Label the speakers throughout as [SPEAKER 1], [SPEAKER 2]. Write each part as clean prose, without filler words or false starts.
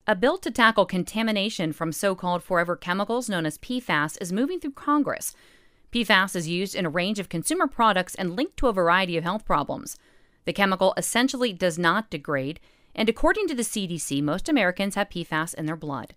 [SPEAKER 1] A bill to tackle contamination from so-called forever chemicals known as PFAS is moving through Congress. PFAS is used in a range of consumer products and linked to a variety of health problems. The chemical essentially does not degrade, and according to the CDC, most Americans have PFAS in their blood.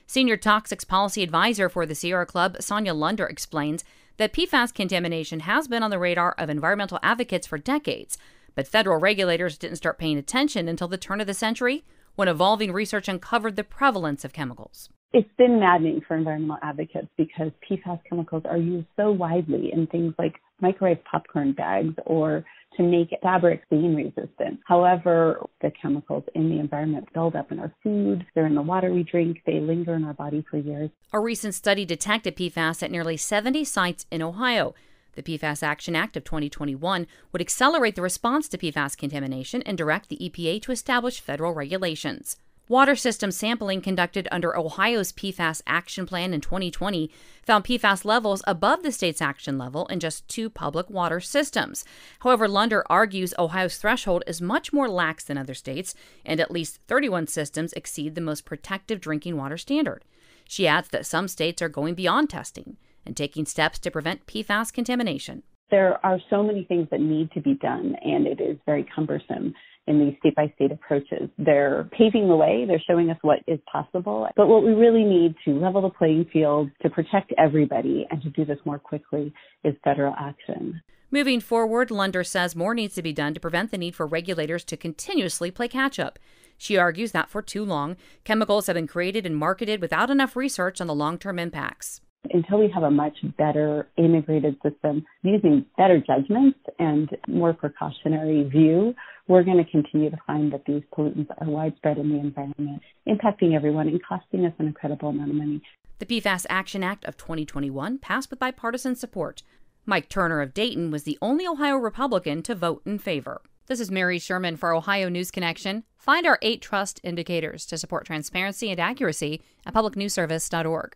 [SPEAKER 1] Senior Toxics Policy Advisor for the Sierra Club, Sonia Lunder, explains that PFAS contamination has been on the radar of environmental advocates for decades, but federal regulators didn't start paying attention until the turn of the century, when evolving research uncovered the prevalence of chemicals.
[SPEAKER 2] It's been maddening for environmental advocates because PFAS chemicals are used so widely in things like microwave popcorn bags or to make fabric stain resistant. However, the chemicals in the environment build up in our food, they're in the water we drink, they linger in our body for years.
[SPEAKER 1] A recent study detected PFAS at nearly 70 sites in Ohio. The PFAS Action Act of 2021 would accelerate the response to PFAS contamination and direct the EPA to establish federal regulations. Water system sampling conducted under Ohio's PFAS Action Plan in 2020 found PFAS levels above the state's action level in just 2 public water systems. However, Lunder argues Ohio's threshold is much more lax than other states, and at least 31 systems exceed the most protective drinking water standard. She adds that some states are going beyond testing and taking steps to prevent PFAS contamination.
[SPEAKER 2] There are so many things that need to be done, and it is very cumbersome in these state-by-state approaches. They're paving the way. They're showing us what is possible. But what we really need to level the playing field, to protect everybody, and to do this more quickly is federal action.
[SPEAKER 1] Moving forward, Lunder says more needs to be done to prevent the need for regulators to continuously play catch-up. She argues that for too long, chemicals have been created and marketed without enough research on the long-term impacts.
[SPEAKER 2] Until we have a much better integrated system using better judgments and more precautionary view, we're going to continue to find that these pollutants are widespread in the environment, impacting everyone and costing us an incredible amount of money.
[SPEAKER 1] The PFAS Action Act of 2021 passed with bipartisan support. Mike Turner of Dayton was the only Ohio Republican to vote in favor. This is Mary Sherman for Ohio News Connection. Find our 8 trust indicators to support transparency and accuracy at publicnewsservice.org.